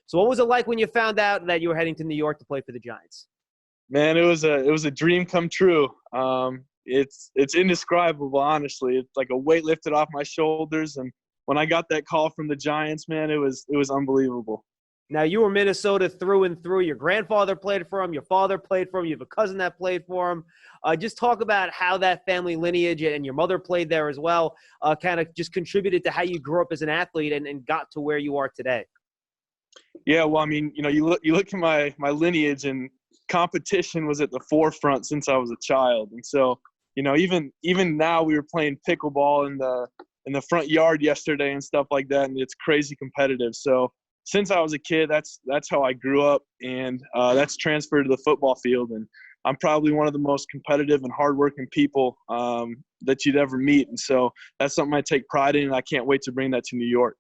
So what was it like when you found out that you were heading to New York to play for the Giants? Man, it was a dream come true. It's indescribable, honestly. It's like a weight lifted off my shoulders, and when I got that call from the Giants, man, it was unbelievable. Now, you were Minnesota through and through. Your grandfather played for him. Your father played for him. You have a cousin that played for him. Just talk about how that family lineage, and your mother played there as well, kind of just contributed to how you grew up as an athlete and got to where you are today. Yeah, well, I mean, you look at my lineage, and competition was at the forefront since I was a child. And so, even now we were playing pickleball in the front yard yesterday and stuff like that, and it's crazy competitive. So since I was a kid, that's how I grew up, and that's transferred to the football field. And I'm probably one of the most competitive and hardworking people that you'd ever meet. And so that's something I take pride in, and I can't wait to bring that to New York.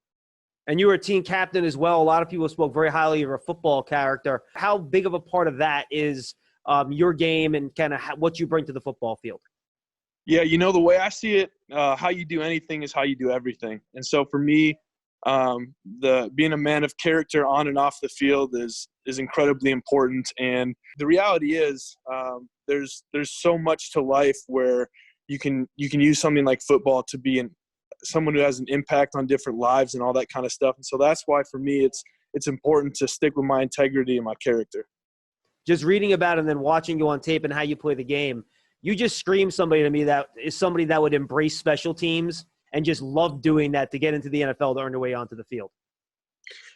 And you were a team captain as well. A lot of people spoke very highly of your football character. How big of a part of that is your game and kind of what you bring to the football field? Yeah, the way I see it, how you do anything is how you do everything. And so for me, being a man of character on and off the field is incredibly important. And the reality is, there's so much to life where you can use something like football to be someone who has an impact on different lives and all that kind of stuff. And so that's why for me it's important to stick with my integrity and my character. Just reading about it and then watching you on tape and how you play the game, you just scream somebody to me that is somebody that would embrace special teams and just love doing that to get into the NFL to earn their way onto the field.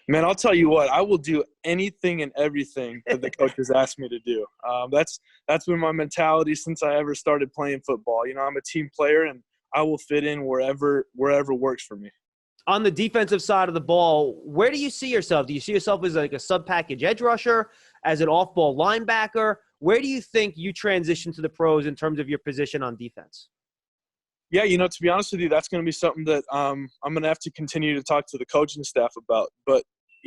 Man, I'll tell you what, I will do anything and everything that the coaches ask me to do. That's been my mentality since I ever started playing football. I'm a team player, and I will fit in wherever works for me. On the defensive side of the ball, where do you see yourself? Do you see yourself as like a sub-package edge rusher, as an off-ball linebacker? Where do you think you transition to the pros in terms of your position on defense? Yeah, to be honest with you, that's going to be something that I'm going to have to continue to talk to the coaching staff about. But,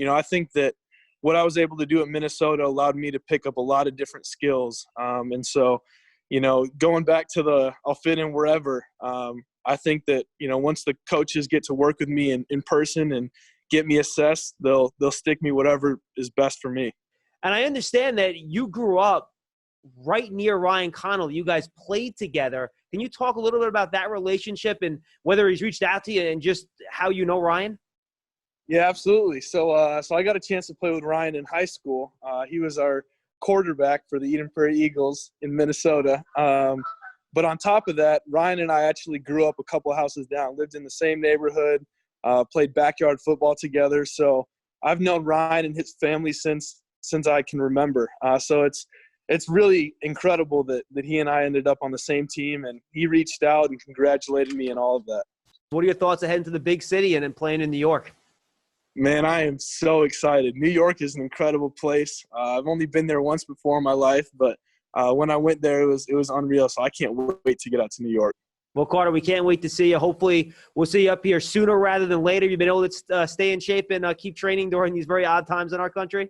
I think that what I was able to do at Minnesota allowed me to pick up a lot of different skills. And so, going back to I'll fit in wherever, I think that, once the coaches get to work with me in person and get me assessed, they'll stick me whatever is best for me. And I understand that you grew up right near Ryan Connolly. You guys played together. Can you talk a little bit about that relationship and whether he's reached out to you and just how you know Ryan? Yeah, absolutely. So I got a chance to play with Ryan in high school. He was our quarterback for the Eden Prairie Eagles in Minnesota. But on top of that, Ryan and I actually grew up a couple of houses down, lived in the same neighborhood, played backyard football together. So I've known Ryan and his family since I can remember. So it's really incredible that he and I ended up on the same team, and he reached out and congratulated me and all of that. What are your thoughts of heading to the big city and then playing in New York? Man, I am so excited. New York is an incredible place. I've only been there once before in my life, but when I went there, it was unreal. So I can't wait to get out to New York. Well, Carter, we can't wait to see you. Hopefully we'll see you up here sooner rather than later. You've been able to stay in shape and keep training during these very odd times in our country?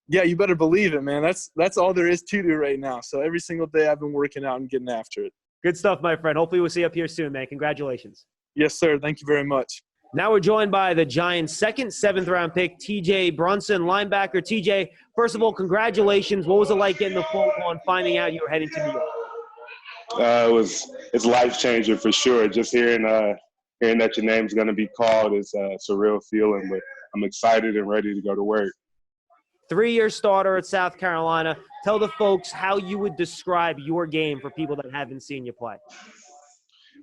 Yeah, you better believe it, man. That's all there is to do right now. So every single day I've been working out and getting after it. Good stuff, my friend. Hopefully we'll see you up here soon, man. Congratulations. Yes, sir. Thank you very much. Now we're joined by the Giants' seventh-round pick, TJ Brunson, linebacker. TJ, first of all, congratulations. What was it like getting the phone call and finding out you were heading to New York? It's life-changing for sure. Just hearing that your name's going to be called is a surreal feeling, but I'm excited and ready to go to work. 3-year starter at South Carolina. Tell the folks how you would describe your game for people that haven't seen you play.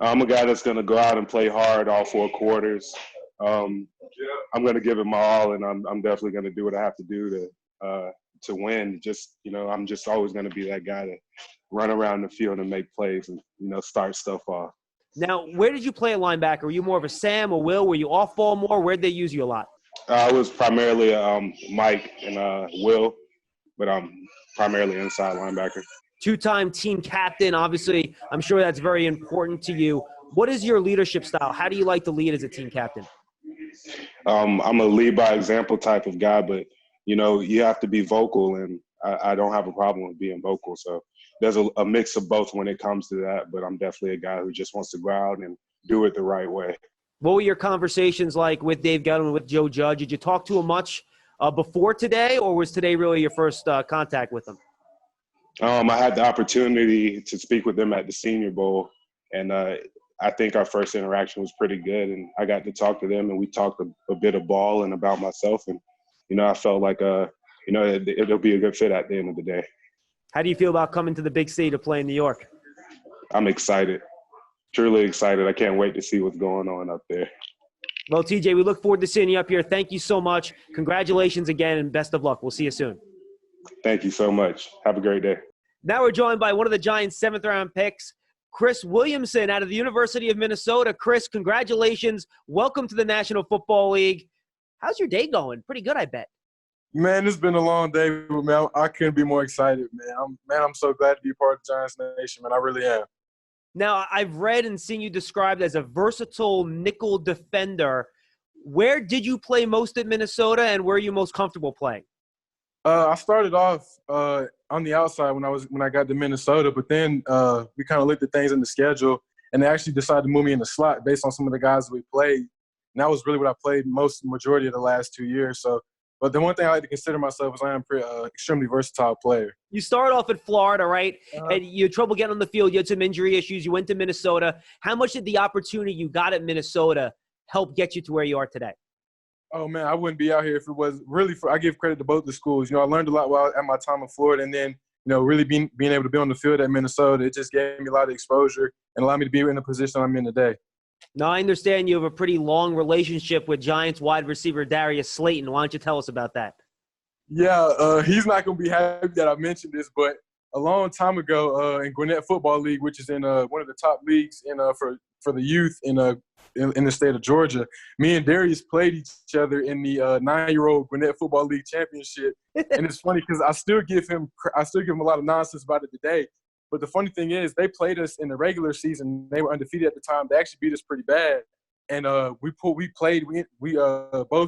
I'm a guy that's going to go out and play hard all 4 quarters. I'm going to give it my all, and I'm definitely going to do what I have to do to win. I'm just always going to be that guy to run around the field and make plays and, start stuff off. Now, where did you play at linebacker? Were you more of a Sam or Will? Were you off ball more? Where'd they use you a lot? I was primarily Mike and Will, but I'm primarily inside linebacker. 2-time team captain. Obviously, I'm sure that's very important to you. What is your leadership style? How do you like to lead as a team captain? I'm a lead by example type of guy, but, you have to be vocal, and I don't have a problem with being vocal. So there's a mix of both when it comes to that, but I'm definitely a guy who just wants to go out and do it the right way. What were your conversations like with Dave Gettleman, with Joe Judge? Did you talk to him much before today, or was today really your first contact with them? I had the opportunity to speak with them at the Senior Bowl, and I think our first interaction was pretty good. And I got to talk to them, and we talked a bit of ball and about myself. And, I felt like, it'll be a good fit at the end of the day. How do you feel about coming to the big city to play in New York? I'm excited, truly excited. I can't wait to see what's going on up there. Well, TJ, we look forward to seeing you up here. Thank you so much. Congratulations again, and best of luck. We'll see you soon. Thank you so much. Have a great day. Now we're joined by one of the Giants' 7th-round picks, Chris Williamson out of the University of Minnesota. Chris, congratulations. Welcome to the National Football League. How's your day going? Pretty good, I bet. Man, it's been a long day, but man, I couldn't be more excited, man. I'm so glad to be part of the Giants Nation, man. I really am. Now, I've read and seen you described as a versatile nickel defender. Where did you play most at Minnesota, and where are you most comfortable playing? I started off on the outside when I got to Minnesota, but then we kind of looked at things in the schedule, and they actually decided to move me in the slot based on some of the guys that we played. And that was really what I played majority of the last 2 years. So, but the one thing I like to consider myself is I am an extremely versatile player. You started off at Florida, right? And you had trouble getting on the field. You had some injury issues. You went to Minnesota. How much did the opportunity you got at Minnesota help get you to where you are today? Oh, man, I wouldn't be out here if it was really – I give credit to both the schools. I learned a lot while at my time in Florida, and then, really being able to be on the field at Minnesota, it just gave me a lot of exposure and allowed me to be in the position I'm in today. Now, I understand you have a pretty long relationship with Giants wide receiver Darius Slaton. Why don't you tell us about that? Yeah, he's not going to be happy that I mentioned this, but a long time ago in Gwinnett Football League, which is in one of the top leagues for the youth in the state of Georgia, me and Darius played each other in the 9-year-old Gwinnett Football League championship. And it's funny because I still give him a lot of nonsense about it today. But the funny thing is, they played us in the regular season. They were undefeated at the time. They actually beat us pretty bad. And both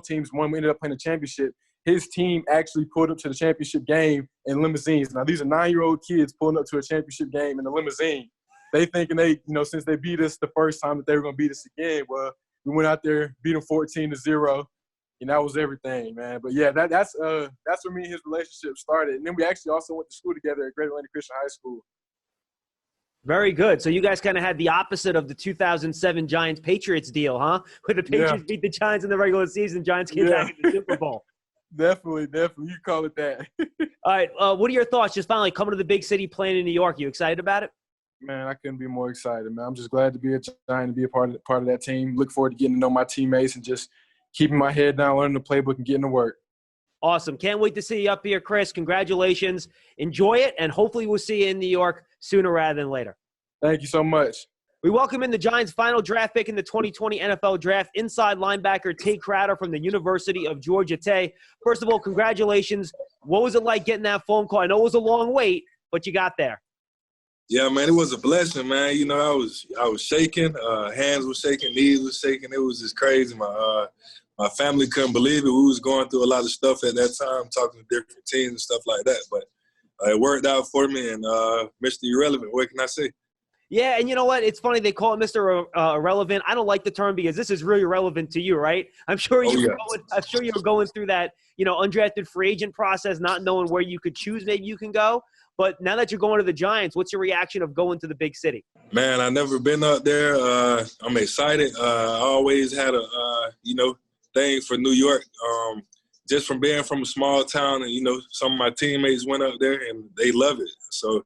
teams won. We ended up playing the championship. His team actually pulled up to the championship game in limousines. Now, these are 9-year-old kids pulling up to a championship game in a limousine. They thinking since they beat us the first time that they were going to beat us again. Well, we went out there, beat them 14-0, and that was everything, man. But, yeah, that's where me and his relationship started. And then we actually also went to school together at Great Atlantic Christian High School. Very good. So you guys kind of had the opposite of the 2007 Giants-Patriots deal, huh? Where the Patriots beat the Giants in the regular season, Giants came back in the Super Bowl. Definitely. You call it that. All right. What are your thoughts just finally coming to the big city, playing in New York? You excited about it? Man, I couldn't be more excited, man. I'm just glad to be a Giant and be a part of that team. Look forward to getting to know my teammates and just keeping my head down, learning the playbook, and getting to work. Awesome. Can't wait to see you up here, Chris. Congratulations. Enjoy it, and hopefully we'll see you in New York sooner rather than later. Thank you so much. We welcome in the Giants' final draft pick in the 2020 NFL Draft, inside linebacker Tay Crowder from the University of Georgia. Tay, first of all, congratulations. What was it like getting that phone call? I know it was a long wait, but you got there. Yeah, man, it was a blessing, man. I was shaking, hands were shaking, knees were shaking. It was just crazy. My family couldn't believe it. We was going through a lot of stuff at that time, talking to different teams and stuff like that. But it worked out for me, and Mr. Irrelevant, what can I say? Yeah, and you know what? It's funny they call it Mr. Irrelevant. I don't like the term because this is really relevant to you, right? I'm sure you were going through that, undrafted free agent process, not knowing where you could choose. Maybe you can go. But now that you're going to the Giants, what's your reaction of going to the big city? Man, I've never been up there. I'm excited. I always had a thing for New York. Just from being from a small town, and some of my teammates went up there and they love it. So.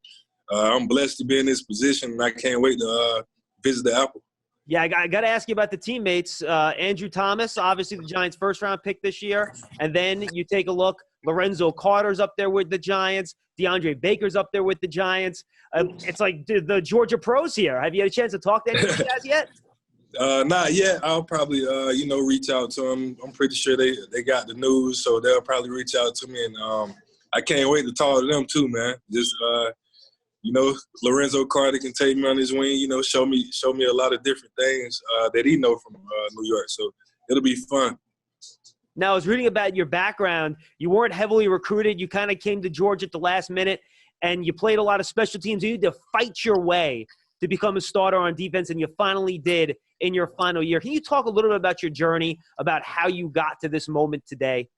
I'm blessed to be in this position, and I can't wait to visit the Apple. Yeah, I got to ask you about the teammates. Andrew Thomas, obviously the Giants' first-round pick this year. And then you take a look, Lorenzo Carter's up there with the Giants. DeAndre Baker's up there with the Giants. It's like the Georgia pros here. Have you had a chance to talk to any of these guys yet? Not yet. I'll probably, reach out to them. I'm pretty sure they got the news, so they'll probably reach out to me. And I can't wait to talk to them too, man. Just Lorenzo Carter can take me on his wing, show me a lot of different things that he know from New York. So it'll be fun. Now, I was reading about your background. You weren't heavily recruited. You kind of came to Georgia at the last minute, and you played a lot of special teams. You need to fight your way to become a starter on defense, and you finally did in your final year. Can you talk a little bit about your journey, about how you got to this moment today?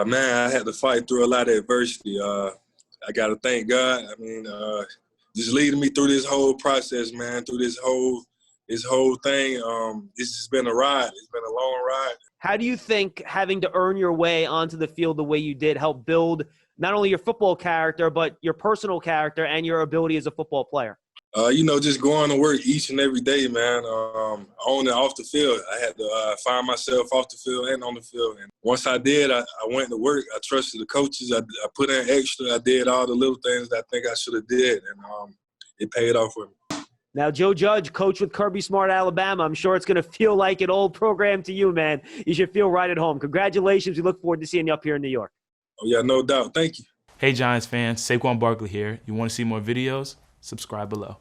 Man, I had to fight through a lot of adversity. I got to thank God. I mean, just leading me through this whole process, man, through this whole thing. It's just been a ride. It's been a long ride. How do you think having to earn your way onto the field the way you did helped build not only your football character, but your personal character and your ability as a football player? Just going to work each and every day, man, on and off the field. I had to find myself off the field and on the field. And once I did, I went to work. I trusted the coaches. I put in extra. I did all the little things that I think I should have did, and it paid off for me. Now, Joe Judge, coach with Kirby Smart, Alabama. I'm sure it's going to feel like an old program to you, man. You should feel right at home. Congratulations. We look forward to seeing you up here in New York. Oh, yeah, no doubt. Thank you. Hey, Giants fans. Saquon Barkley here. You want to see more videos? Subscribe below.